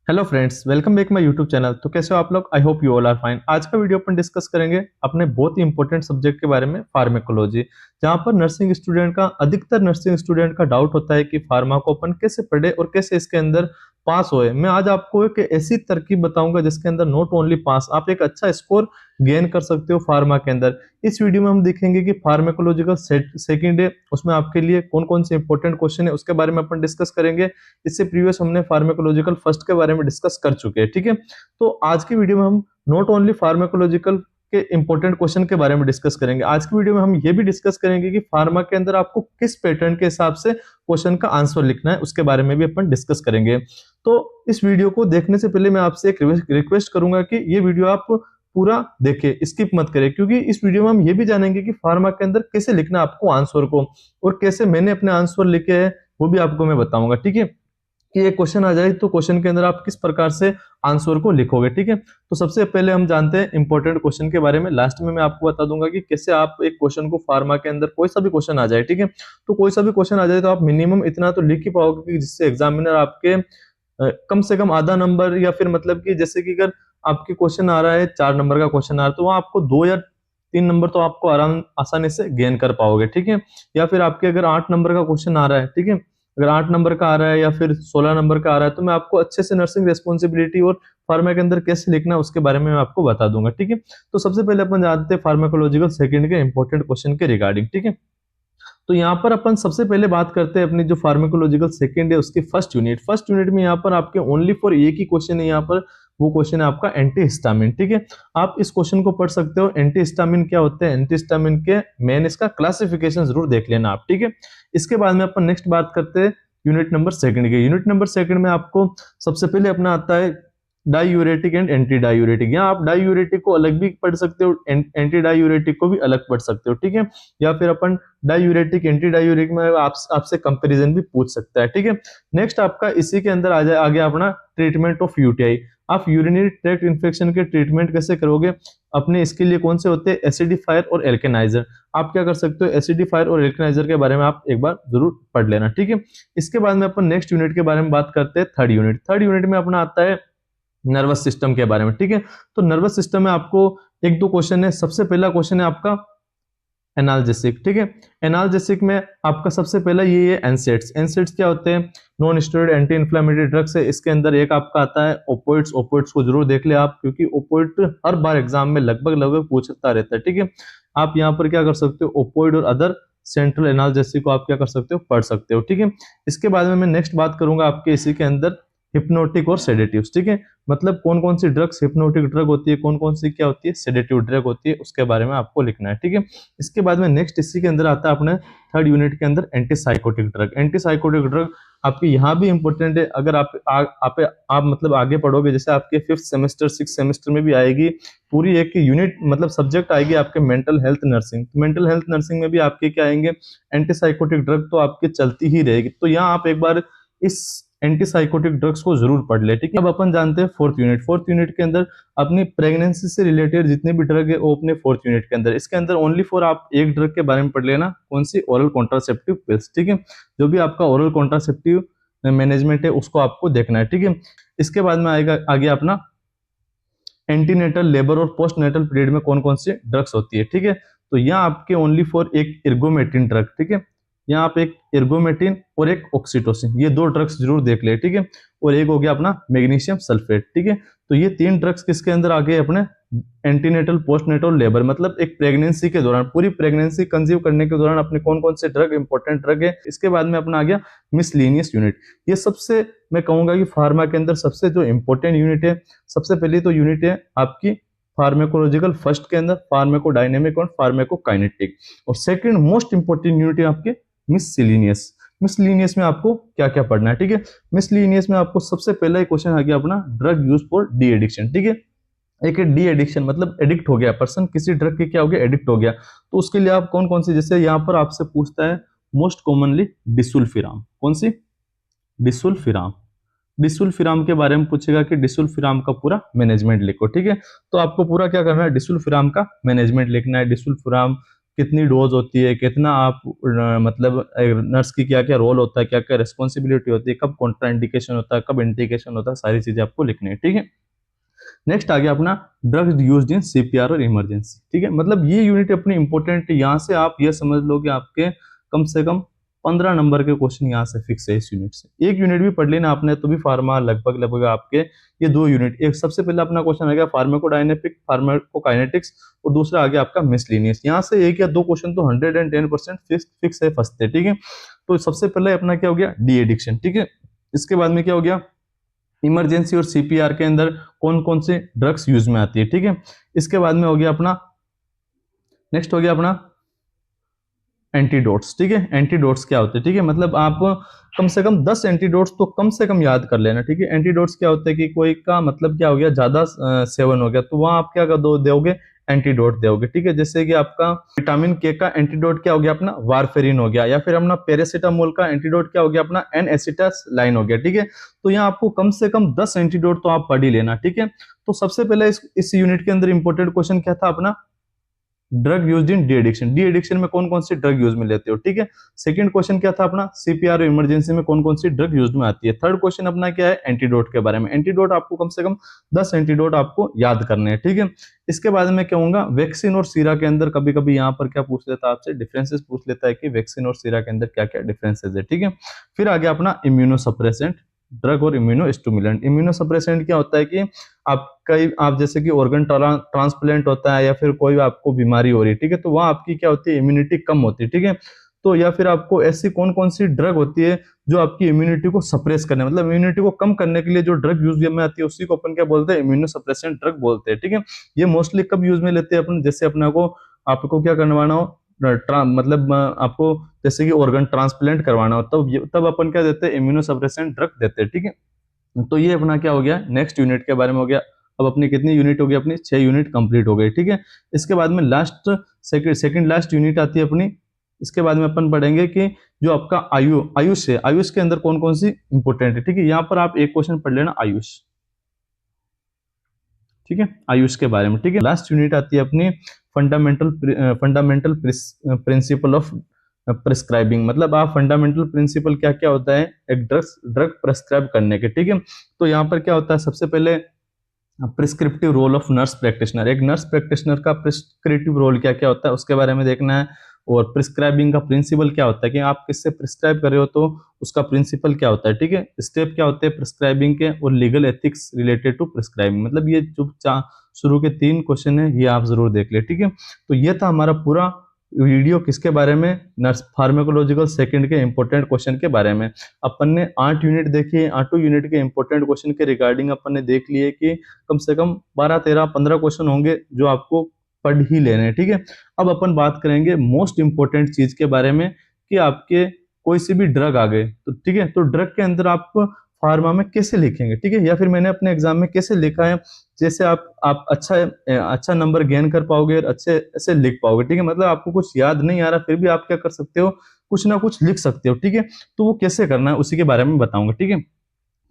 Hello friends, welcome back my YouTube channel. तो कैसे हो आप लोग? I hope you all are fine. आज का वीडियो अपन डिस्कस करेंगे अपने बहुत ही इंपॉर्टेंट सब्जेक्ट के बारे में, फार्मेकोलॉजी। जहां पर नर्सिंग स्टूडेंट का अधिकतर नर्सिंग स्टूडेंट का डाउट होता है कि फार्मा को अपन कैसे पढ़े और कैसे इसके अंदर पास होए। मैं आज आपको एक ऐसी तरकीब बताऊंगा जिसके अंदर नॉट ओनली पास, आप एक अच्छा स्कोर गेन कर सकते हो फार्मा के अंदर। इस वीडियो में हम देखेंगे कि फार्मेकोलॉजिकल सेकंड है, उसमें आपके लिए कौन कौन से इंपॉर्टेंट क्वेश्चन है उसके बारे में अपन डिस्कस करेंगे। इससे प्रीवियस हमने फार्मेकोलॉजिकल फर्स्ट के बारे में डिस्कस कर चुके हैं, ठीक है। तो आज की वीडियो में हम नॉट ओनली फार्मेकोलॉजिकल के इंपॉर्टेंट क्वेश्चन के बारे में डिस्कस करेंगे। आज की वीडियो में हम ये भी डिस्कस करेंगे कि फार्मा के अंदर आपको किस पैटर्न के हिसाब से क्वेश्चन का आंसर लिखना है, उसके बारे में भी अपन डिस्कस करेंगे। तो इस वीडियो को देखने से पहले मैं आपसे एक रिक्वेस्ट करूंगा कि ये वीडियो आप पूरा देखें, स्किप मत करें, क्योंकि इस वीडियो में हम ये भी जानेंगे कि फार्मा के अंदर कैसे लिखना है आपको आंसर को, और कैसे मैंने अपने आंसर लिखे हैं वो भी आपको मैं बताऊंगा, ठीक है। कि ये क्वेश्चन आ जाए तो क्वेश्चन के अंदर आप किस प्रकार से आंसर को लिखोगे, ठीक है। तो सबसे पहले हम जानते हैं इंपॉर्टेंट क्वेश्चन के बारे में। लास्ट में मैं आपको बता दूंगा कि कैसे आप एक क्वेश्चन को फार्मा के अंदर कोई सा भी क्वेश्चन आ जाए, ठीक है। तो कोई सा भी क्वेश्चन आ जाए तो आप मिनिमम इतना तो लिख ही पाओगे कि जिससे एग्जामिनर आपके कम से कम आधा नंबर, या फिर मतलब कि जैसे कि अगर आपके क्वेश्चन आ रहा है 4 नंबर का क्वेश्चन आ रहा है तो वहां आपको 2 या 3 नंबर तो आपको आसानी से गेन कर पाओगे, ठीक है। या फिर आपके अगर 8 नंबर का क्वेश्चन आ रहा है, ठीक है, अगर 8 नंबर का आ रहा है या फिर 16 नंबर का आ रहा है, तो मैं आपको अच्छे से नर्सिंग रेस्पॉन्सिबिलिटी और फार्मा के अंदर कैसे लिखना है उसके बारे में मैं आपको बता दूंगा, ठीक है। तो सबसे पहले अपन जानते हैं फार्माकोलॉजिकल सेकंड के इंपॉर्टेंट क्वेश्चन के रिगार्डिंग, ठीक है। तो यहाँ पर अपन सबसे पहले बात करते हैं अपनी जो फार्माकोलॉजिकल सेकंड है उसकी फर्स्ट यूनिट में यहाँ पर आपके ओनली फॉर एक ही क्वेश्चन है। यहाँ पर वो क्वेश्चन है आपका एंटीहिस्टामिन, ठीक है। आप इस क्वेश्चन को पढ़ सकते हो। एंटीहिस्टामिन क्या होते हैं, एंटीहिस्टामिन के मेन इसका क्लासिफिकेशन जरूर देख लेना आप, ठीक है। इसके बाद में अपन नेक्स्ट बात करते हैं यूनिट नंबर सेकंड के। यूनिट नंबर सेकंड में आपको सबसे पहले अपना आता है डायूरेटिक एंड एंटी डायूरेटिक। यहाँ आप डायूरेटिक को अलग भी पढ़ सकते हो, एंटी डायूरेटिक को भी अलग पढ़ सकते हो, ठीक है। या फिर अपन डायूरेटिक एंटी डायूरेटिक में आपसे कंपैरिजन भी पूछ सकता है, ठीक है। नेक्स्ट आपका इसी के अंदर आ जाए आगे अपना ट्रीटमेंट ऑफ यूटीआई। आप यूरिनरी ट्रैक्ट इन्फेक्शन के ट्रीटमेंट कैसे करोगे, अपने इसके लिए कौन से होते हैं, एसिडिफायर और एल्केनाइजर। आप क्या कर सकते हो, एसिडिफायर और एल्केनाइजर के बारे में आप एक बार जरूर पढ़ लेना, ठीक है। इसके बाद में अपन नेक्स्ट यूनिट के बारे में बात करते हैं थर्ड यूनिट में अपना आता है नर्वस सिस्टम के बारे में, ठीक है। तो नर्वस सिस्टम में आपको एक दो क्वेश्चन है। सबसे पहला क्वेश्चन है आपका एनाल्जेसिक, ठीक है। एनाल्जेसिक में आपका सबसे पहला ये है एनसेड्स। एनसेड्स क्या होते हैं, non steroid anti inflammatory drugs है। इसके अंदर एक आपका आता है ओपोइड्स। ओपोइड्स को जरूर देख ले आप, क्योंकि ओपोइड हर बार एग्जाम में लगभग पूछता रहता है, ठीक है। आप यहाँ पर क्या कर सकते हो, ओपोइड और अदर सेंट्रल एनाल्जेसिक को आप क्या कर सकते हो, पढ़ सकते हो, ठीक है। इसके बाद में मैं नेक्स्ट बात करूंगा आपके इसी के अंदर हिप्नोटिक और सेडेटिव्स, ठीक है। मतलब कौन कौन सी ड्रग्स हिप्नोटिक ड्रग होती है, कौन कौन सी क्या होती है सेडेटिव ड्रग होती है, उसके बारे में आपको लिखना है, ठीक है। इसके बाद में नेक्स्ट इसी के अंदर आता है अपने थर्ड यूनिट के अंदर एंटीसाइकोटिक ड्रग। एंटीसाइकोटिक ड्रग आपकी यहाँ भी इंपॉर्टेंट है। अगर आप मतलब आगे पढ़ोगे, जैसे आपके 5th सेमेस्टर 6th सेमेस्टर में भी आएगी पूरी एक यूनिट, मतलब सब्जेक्ट आएगी आपके mental health nursing. Mental health nursing में भी आपके क्या आएंगे, एंटीसाइकोटिक ड्रग तो आपकी चलती ही रहेगी। तो यहाँ आप एक बार इस एंटीसाइकोटिक ड्रग्स को जरूर पढ़ ले, ठीक है। अब अपन जानते हैं फोर्थ यूनिट के अंदर अपनी प्रेगनेंसी से रिलेटेड जितने भी ड्रग है वो अपने फोर्थ यूनिट के अंदर। इसके अंदर ओनली फॉर आप एक ड्रग के बारे में पढ़ लेना, कौन सी, ओरल कॉन्ट्रासेप्टिव पिल्स, ठीक है। जो भी आपका ओरल कॉन्ट्रासेप्टिव मैनेजमेंट है उसको आपको देखना है, ठीक है। इसके बाद में आएगा आगे अपना एंटीनेटल, लेबर और पोस्ट नेटल पीरियड में कौन कौन सी ड्रग्स होती है, ठीक है। तो यहाँ आपके ओनली फॉर एक इर्गोमेटिन ड्रग, ठीक है। यहाँ आप एक इर्गोमेटिन और एक ऑक्सीटोसिन, ये दो ड्रग्स जरूर देख ले, ठीक है। और एक हो गया अपना मैग्नीशियम सल्फेट, ठीक है। तो ये 3 ड्रग्स किसके अंदर आ गए अपने एंटीनेटल, पोस्टनेटल, लेबर, मतलब एक प्रेगनेंसी के दौरान, पूरी प्रेगनेंसी कंसीव करने के दौरान अपने कौन कौन से ड्रग इंपॉर्टेंट ड्रग है। इसके बाद में अपना आ गया मिसलिनियस यूनिट। ये सबसे मैं कहूंगा कि फार्मा के अंदर सबसे जो इंपॉर्टेंट यूनिट है, सबसे पहली तो यूनिट है आपकी फार्मेकोलॉजिकल फर्स्ट के अंदर फार्मेकोडायनेमिक और फार्मेकोकाइनेटिक। और सेकंड मोस्ट इंपॉर्टेंट यूनिट है आपके मिसलिनियस। मिसलिनियस में आपको क्या क्या पढ़ना है, ठीक है। मिसलिनियस में आपको सबसे पहला ही क्वेश्चन आ गया अपना drug use for de addiction, ठीक है। एक डी एडिक्शन मतलब एडिक्ट हो गया पर्सन, किसी ड्रग के क्या हो गया, एडिक्ट हो गया। तो उसके लिए आप कौन कौन सी, जैसे यहाँ पर आपसे पूछता है मोस्ट कॉमनली डिसुल्फिराम, कौन सी, डिसुल्फिराम। डिसुल्फिराम के बारे में पूछेगा कि डिसुल्फिराम का पूरा मैनेजमेंट लिखो, ठीक है। तो आपको पूरा क्या करना है, डिसुल्फिराम का मैनेजमेंट लिखना है। डिसुल्फिराम कितनी डोज होती है, कितना आप मतलब नर्स की क्या क्या रोल होता है, क्या क्या रिस्पॉन्सिबिलिटी होती है, कब कॉन्ट्रा इंडिकेशन होता है, कब इंडिकेशन होता है, सारी चीजें आपको लिखनी है। ठीक है, नेक्स्ट आ गया अपना ड्रग्स यूज्ड इन सीपीआर और इमरजेंसी। ठीक है, मतलब ये यूनिट अपनी इंपॉर्टेंट, यहाँ से आप ये समझ लो कि आपके कम से कम 15 नंबर के क्वेश्चन यहाँ से फिक्स है इस यूनिट से। एक यूनिट भी पढ़ लेना आपने तो भी फार्मा लगभग लगभग आपके ये 2 यूनिट, एक सबसे पहले अपना क्वेश्चन आ गया फार्माकोडायनेमिक फार्माकोकाइनेटिक्स और दूसरा आ गया आपका मिसलिनियस। यहाँ से एक या दो क्वेश्चन तो 110% फिक्स है फंसते। ठीक है, तो सबसे पहले अपना क्या हो गया, डी एडिक्शन। ठीक है, इसके बाद में क्या हो गया, इमरजेंसी और सीपीआर के अंदर कौन कौन से ड्रग्स यूज में आती है। ठीक है, इसके बाद में हो गया अपना नेक्स्ट हो गया अपना एंटीडोट्स। ठीक है, एंटीडोट्स क्या होते हैं, ठीक है, मतलब आप कम से कम 10 एंटीडोट्स तो कम से कम याद कर लेना। ठीक है, एंटीडोट्स क्या होते हैं कि कोई का मतलब क्या हो गया, ज्यादा सेवन हो गया तो वहां आप क्या कर दो दोगे, एंटीडोट दोगे। ठीक है, जैसे कि आपका विटामिन के का एंटीडोट क्या हो गया, अपना वारफेरिन हो गया, या फिर अपना पैरासीटामोल का एंटीडोट क्या हो गया, अपना एन एसिटाइलिन हो गया। ठीक है, तो यहाँ आपको कम से कम 10 एंटीडोट तो आप पढ़ ही लेना। ठीक है, तो सबसे पहले इस यूनिट के अंदर इंपॉर्टेंट क्वेश्चन क्या था अपना, drug use in de addiction. De addiction में कौन कौन सी ड्रग यूज में लेते हो। ठीक है, सेकंड क्वेश्चन क्या था अपना, सीपीआर इमरजेंसी में कौन कौन सी ड्रग यूज में आती है। थर्ड क्वेश्चन अपना क्या है, एंटीडोट के बारे में। एंटीडोट आपको कम से कम 10 एंटीडोट आपको याद करने हैं। ठीक है, इसके बाद में क्या होगा, वैक्सीन और सीरा के अंदर कभी कभी यहाँ पर क्या पूछ लेता है आपसे, डिफरेंसेस पूछ लेता है कि वैक्सीन और सीरा के अंदर क्या क्या डिफरेंसेस है। ठीक है, फिर आ गया अपना इम्यूनोसप्रेसेंट ड्रग और इम्यूनो स्टिमुलेंट। इम्यूनोसप्रेसेंट क्या होता है कि आप जैसे कि ऑर्गन ट्रांसप्लांट होता है या फिर कोई आपको बीमारी हो रही है। ठीक है, तो वहां आपकी क्या होती है, इम्यूनिटी कम होती है। ठीक है, तो या फिर आपको ऐसी कौन कौन सी ड्रग होती है जो आपकी इम्यूनिटी को सप्रेस करने, मतलब इम्यूनिटी को कम करने के लिए जो ड्रग यूज में आती है उसी को अपन क्या बोलते हैं, इम्यूनो सप्रेसेंट ड्रग बोलते हैं। ठीक है, ये मोस्टली कब यूज में लेते हैं अपन, जैसे अपने को आपको क्या करवाना हो, मतलब आपको जैसे कि ऑर्गन ट्रांसप्लांट करवाना हो तब अपन क्या देते हैं, इम्यूनो सप्रेसेंट ड्रग देते हैं। ठीक है, तो ये अपना क्या हो गया, नेक्स्ट यूनिट के बारे में हो गया। अब अपनी कितनी यूनिट हो गई, अपनी 6 यूनिट कंप्लीट हो गई। ठीक है, इसके बाद में लास्ट सेकंड लास्ट यूनिट आती है अपनी। इसके बाद में अपन पढ़ेंगे कि जो आपका आयुष है, आयुष के अंदर कौन कौन सी इंपोर्टेंट है। ठीक है, यहाँ पर आप एक क्वेश्चन पढ़ लेना आयुष। ठीक है, आयुष के बारे में। ठीक है, लास्ट यूनिट आती है अपनी फंडामेंटल प्रिंसिपल ऑफ प्रिस्क्राइबिंग, मतलब आप फंडामेंटल प्रिंसिपल क्या क्या होता है एक ड्रग प्रिस्क्राइब करने के। ठीक है, तो यहाँ पर क्या होता है, सबसे पहले prescriptive role of nurse practitioner. एक नर्स प्रैक्टिशनर का प्रिस्क्रिप्टिव रोल क्या क्या होता है उसके बारे में देखना है, और प्रिस्क्राइबिंग का प्रिंसिपल क्या होता है कि आप किससे प्रिस्क्राइब कर रहे हो तो उसका प्रिंसिपल क्या होता है। ठीक है, स्टेप क्या होते हैं प्रिस्क्राइबिंग के, और legal ethics related to prescribing. मतलब ये जो शुरू के 3 क्वेश्चन है ये आप जरूर देख ले। ठीक है, तो ये था हमारा पूरा वीडियो किसके बारे में, नर्स फार्माकोलॉजिकल सेकंड के इंपॉर्टेंट क्वेश्चन के बारे में। अपन ने 8 यूनिट देखी, 8 यूनिट के इंपॉर्टेंट क्वेश्चन के रिगार्डिंग अपन ने देख लिए कि कम से कम 12 13 15 क्वेश्चन होंगे जो आपको पढ़ ही लेने हैं। ठीक है, अब अपन बात करेंगे मोस्ट इंपॉर्टेंट चीज के बारे में कि आपके कोई सी भी ड्रग आ गए तो ठीक है, तो ड्रग के अंदर आप फार्मा में कैसे लिखेंगे। ठीक है, या फिर मैंने अपने एग्जाम में कैसे लिखा है, जैसे आप अच्छा नंबर गेन कर पाओगे और अच्छे ऐसे लिख पाओगे। ठीक है, मतलब आपको कुछ याद नहीं आ रहा फिर भी आप क्या कर सकते हो, कुछ ना कुछ लिख सकते हो। ठीक है, तो वो कैसे करना है उसी के बारे में बताऊंगा। ठीक है,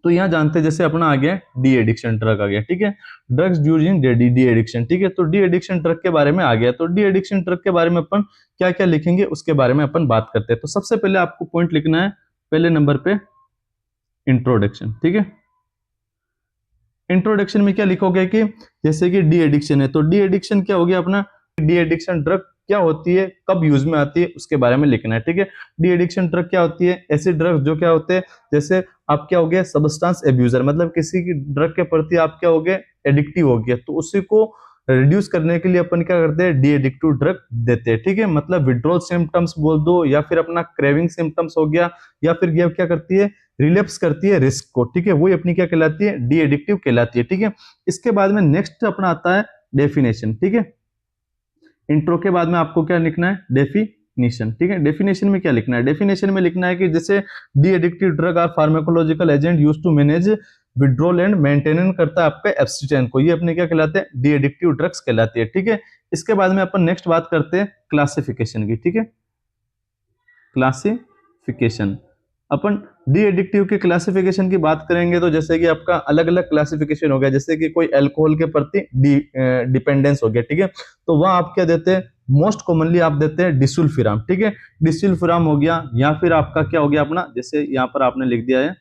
तो यहाँ जानते हैं जैसे अपना आ गया डी एडिक्शन ड्रग आ गया। ठीक है, drugs used in de addiction. ठीक है, तो डी एडिक्शन ड्रग के बारे में आ गया, तो डी एडिक्शन ड्रग के बारे में अपन क्या क्या लिखेंगे उसके बारे में अपन बात करते हैं। तो सबसे पहले आपको पॉइंट लिखना है पहले नंबर पे इंट्रोडक्शन। ठीक है, इंट्रोडक्शन में क्या लिखोगे कि जैसे कि डी एडिक्शन है तो डी एडिक्शन क्या हो गया अपना, डी एडिक्शन ड्रग क्या होती है, कब यूज में आती है उसके बारे में लिखना है। ठीक है, डी एडिक्शन ड्रग क्या होती है, ऐसी ड्रग जो क्या होते हैं, जैसे आप क्या हो गए सब्सटेंस एब्यूजर, मतलब किसी की ड्रग के प्रति आप क्या हो गए एडिक्टिव हो गया, तो उसी को रिड्यूस करने के लिए अपन क्या करते हैं डी एडिक्टिव ड्रग देते हैं। ठीक है, मतलब विड्रॉल सिम्टम्स बोल दो या फिर अपना क्रेविंग सिम्टम्स हो गया, या फिर ये क्या करती है रिलेप्स करती है रिस्क को। ठीक है, वही अपनी क्या कहलाती है डी एडिक्टिव कहलाती है। ठीक है, इसके बाद में नेक्स्ट अपना आता है डेफिनेशन। ठीक है, इंट्रो के बाद में आपको क्या लिखना है डेफिनेशन। ठीक है, डेफिनेशन में क्या लिखना है, डेफिनेशन में लिखना है कि जैसे de addictive drug or pharmacological agent used to manage withdrawal and maintain करता है आपके एब्स्टिटेंट को, ये अपने क्या कहलाते हैं डी एडिक्टिव ड्रग्स कहलाती है। ठीक है, इसके बाद में अपन नेक्स्ट बात करते हैं क्लासिफिकेशन की। ठीक है, क्लासिफिकेशन अपन डी एडिक्टिव के क्लासिफिकेशन की बात करेंगे तो जैसे कि आपका अलग अलग क्लासिफिकेशन हो गया, जैसे कि कोई अल्कोहल के प्रति डिपेंडेंस हो गया। ठीक है, तो वहां आप क्या देते हैं मोस्ट कॉमनली आप देते हैं डिसुल्फिराम, ठीक है, डिसुल्फिराम हो गया, या फिर आपका क्या हो गया अपना, जैसे यहाँ पर आपने लिख दिया है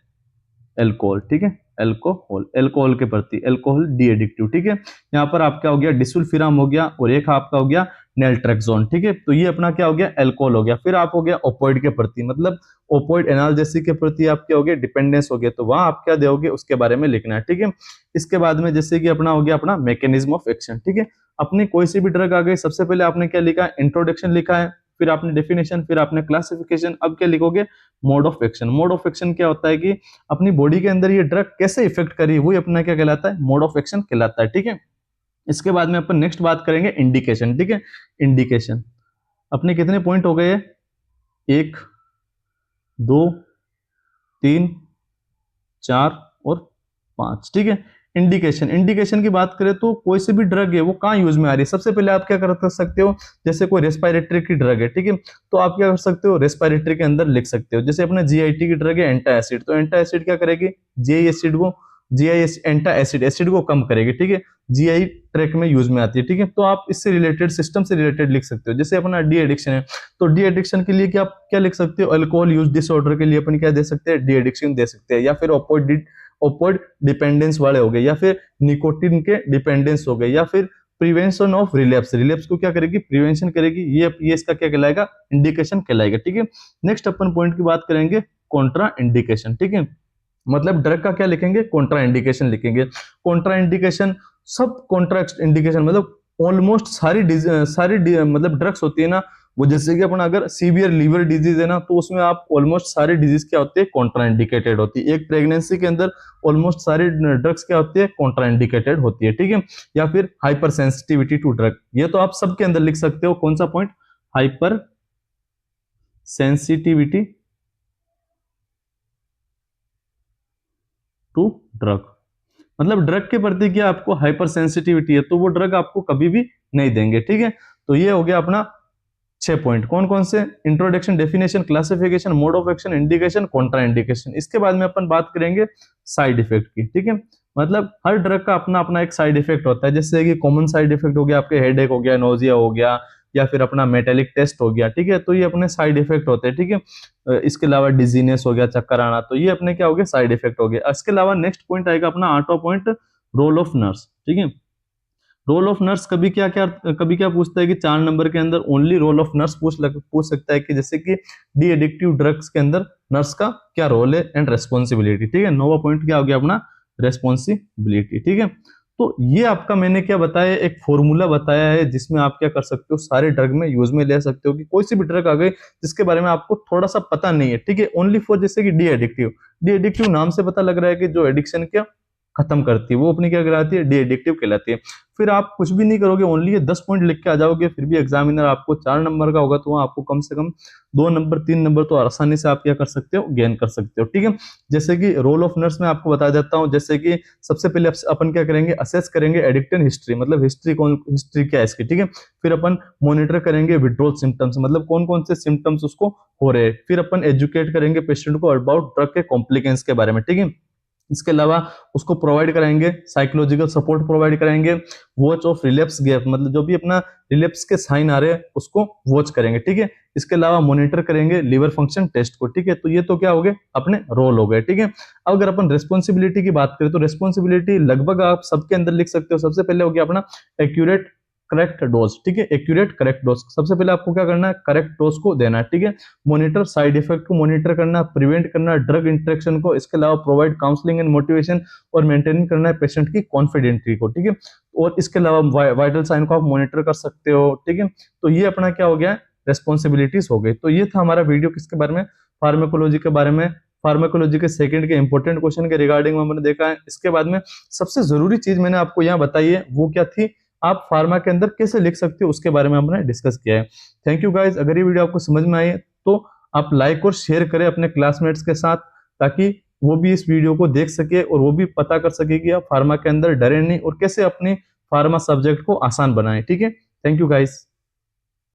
एल्कोहल, ठीक है, एल्कोहल, एल्कोहल के प्रति एल्कोहल डी एडिक्टिव, ठीक है, यहाँ पर आपका हो गया डिसुल्फिराम हो गया, और एक आपका हो गया नेल्ट्रेक्सोन, ठीक है, तो ये अपना क्या हो गया एल्कोहल हो गया। फिर आप हो गया ओपोइड के प्रति, मतलब ओपोइड एनाल्जेसिक के प्रति आप क्या हो गया डिपेंडेंस हो गया, तो वहां आप क्या दोगे उसके बारे में लिखना है, ठीक है। इसके बाद में जैसे कि अपना हो गया अपना मैकेनिज्म ऑफ एक्शन, ठीक है, अपनी कोई सी भी ड्रग आ गई, सबसे पहले आपने क्या लिखा है इंट्रोडक्शन लिखा है, फिर आपने डेफिनेशन, फिर आपने क्लासिफिकेशन, अब क्या लिखोगे mode of action. Mode of action क्या होता है कि अपनी बॉडी के अंदर ये ड्रग कैसे इफेक्ट करी, वही अपना क्या कहलाता है मोड ऑफ एक्शन कहलाता है, ठीक है। इसके बाद में अपन नेक्स्ट बात करेंगे इंडिकेशन, ठीक है, इंडिकेशन अपने कितने पॉइंट हो गए, 1 2 3 4 और 5, ठीक है। इंडिकेशन, इंडिकेशन की बात करें तो कोई सी भी ड्रग है वो कहाँ यूज में आ रही है, सबसे पहले आप क्या कर सकते हो, जैसे कोई रेस्पिरेटरी की ड्रग है, ठीक है, तो आप क्या कर सकते हो रेस्पिरेटरी के अंदर लिख सकते हो, जैसे अपना जीआईटी की ड्रग है एंटा एसिड, तो एंटा एसिड क्या करेगी जीआई एसिड को, जीआई एंटा एसिड एसिड को कम करेगी, ठीक है, जीआई ट्रैक में यूज में आती है, ठीक है, तो आप इससे रिलेटेड सिस्टम से रिलेटेड लिख सकते हो। जैसे अपना डी एडिक्शन है, तो डी एडिक्शन के लिए क्या आप क्या लिख सकते हो, अल्कोहल यूज डिसऑर्डर के लिए अपन क्या दे सकते हैं डी एडिक्शन दे सकते हैं, या फिर ओपोइड डिपेंडेंस वाले हो गए, या फिर निकोटिन के डिपेंडेंस हो गए, या फिर प्रिवेंशन ऑफ रिलैप्स, रिलैप्स को क्या करेगी प्रिवेंशन करेगी, ये इसका क्या कहलाएगा इंडिकेशन कहलाएगा, ठीक है। नेक्स्ट अपन पॉइंट की बात करेंगे कॉन्ट्रा इंडिकेशन, ठीक है, मतलब ड्रग का क्या लिखेंगे कॉन्ट्रा इंडिकेशन लिखेंगे। कॉन्ट्रा इंडिकेशन सब कॉन्ट्रा इंडिकेशन मतलब ऑलमोस्ट सारी मतलब ड्रग्स होती है ना, वो जैसे कि अपना अगर सीवियर लीवर डिजीज है ना, तो उसमें आप ऑलमोस्ट सारी डिजीज क्या होती है कॉन्ट्रा इंडिकेटेड होती है। एक प्रेगनेंसी के अंदर ऑलमोस्ट सारी ड्रग्स क्या होती है कॉन्ट्रा इंडिकेटेड होती है, ठीक है। या फिर हाइपर सेंसिटिविटी टू ड्रग, ये तो आप सबके अंदर लिख सकते हो, कौन सा point hypersensitivity to drug, मतलब ड्रग के प्रति क्या आपको हाइपर सेंसिटिविटी है, तो वो ड्रग आपको कभी भी नहीं देंगे, ठीक है। तो ये हो गया अपना 6 पॉइंट, कौन कौन से introduction, definition, classification, mode of action, indication, Contra indication. इसके बाद में अपन बात करेंगे साइड इफेक्ट की, ठीक है, मतलब हर ड्रग का अपना अपना एक साइड इफेक्ट होता है, जैसे कि कॉमन साइड इफेक्ट हो गया आपके हेडेक हो गया, नोजिया हो गया, या फिर अपना मेटेलिक टेस्ट हो गया, ठीक है, तो ये अपने साइड इफेक्ट होते हैं, ठीक है। इसके अलावा डिजीनेस हो गया, चक्कर आना, तो ये अपने क्या हो गया साइड इफेक्ट हो गया। इसके अलावा नेक्स्ट पॉइंट आएगा अपना 8वां पॉइंट रोल ऑफ नर्स, ठीक है। रोल ऑफ नर्स कभी क्या पूछता है कि 4 नंबर के अंदर ओनली रोल ऑफ नर्स पूछ सकता है कि जैसे कि डी एडिक्टिव ड्रग्स के अंदर नर्स का क्या रोल है एंड रेस्पॉन्सिबिलिटी, ठीक है। 9वां पॉइंट क्या हो गया अपना रेस्पॉन्सिबिलिटी, ठीक है। तो ये आपका मैंने क्या बताया एक फॉर्मूला बताया है जिसमें आप क्या कर सकते हो सारे ड्रग में यूज में ले सकते हो कि कोई सी भी ड्रग आ गई जिसके बारे में आपको थोड़ा सा पता नहीं है, ठीक है, ओनली फॉर जैसे कि डी एडिक्टिव नाम से पता लग रहा है कि जो एडिक्शन क्या खत्म करती है वो अपनी क्या कहलाती है डी एडिक्टिव कहलाती है। फिर आप कुछ भी नहीं करोगे, ओनली ये 10 पॉइंट लिख के आ जाओगे, फिर भी एग्जामिनर आपको 4 नंबर का होगा तो वहां आपको कम से कम 2 नंबर 3 नंबर तो आसानी से आप क्या कर सकते हो गेन कर सकते हो, ठीक है। जैसे कि रोल ऑफ नर्स में आपको बता देता हूं, जैसे कि सबसे पहले अपन क्या करेंगे असेस करेंगे एडिक्टेड हिस्ट्री, मतलब हिस्ट्री क्या है इसकी, ठीक है। फिर अपन मॉनिटर करेंगे विड्रॉल सिम्टम्स, मतलब कौन कौन से सिम्टम्स उसको हो रहे हैं। फिर अपन एजुकेट करेंगे पेशेंट को अबाउट ड्रग के कॉम्प्लिकेंस के बारे में, ठीक है। इसके अलावा उसको प्रोवाइड कराएंगे साइकोलॉजिकल सपोर्ट प्रोवाइड कराएंगे, वॉच ऑफ रिलैप्स गैप, मतलब जो भी अपना रिलैप्स के साइन आ रहे हैं उसको वॉच करेंगे, ठीक है। इसके अलावा मॉनिटर करेंगे लीवर फंक्शन टेस्ट को, ठीक है। तो ये तो क्या हो गए अपने रोल हो गए, ठीक है। अब अगर अपन रेस्पॉन्सिबिलिटी की बात करें तो रेस्पॉन्सिबिलिटी लगभग आप सबके अंदर लिख सकते हो। सबसे पहले हो गया अपना एक्यूरेट करेक्ट डोज, ठीक है, एक्यूरेट करेक्ट डोज, सबसे पहले आपको क्या करना है करेक्ट डोज को देना है, ठीक है। मॉनिटर साइड इफेक्ट को मॉनिटर करना, प्रिवेंट करना ड्रग इंटरेक्शन को, इसके अलावा प्रोवाइड काउंसलिंग एंड मोटिवेशन और मेंटेन करना है पेशेंट की कॉन्फिडेंटली को, ठीक है। और इसके अलावा वाइटल साइन को आप मॉनिटर कर सकते हो, ठीक है। तो ये अपना क्या हो गया रेस्पॉन्सिबिलिटीज हो गई। तो ये था हमारा वीडियो किसके बारे में फार्माकोलॉजी के बारे में, फार्माकोलॉजी के सेकंड के इंपॉर्टेंट क्वेश्चन के रिगार्डिंग में हमने देखा है। इसके बाद में सबसे जरूरी चीज मैंने आपको यहाँ बताई है वो क्या थी, आप फार्मा के अंदर कैसे लिख सकते हो उसके बारे में हमने डिस्कस किया है। थैंक यू गाइज, अगर ये वीडियो आपको समझ में आई तो आप लाइक और शेयर करें अपने क्लासमेट्स के साथ, ताकि वो भी इस वीडियो को देख सके और वो भी पता कर सके कि आप फार्मा के अंदर डरे नहीं और कैसे अपने फार्मा सब्जेक्ट को आसान बनाएं, ठीक है। Thank you guys.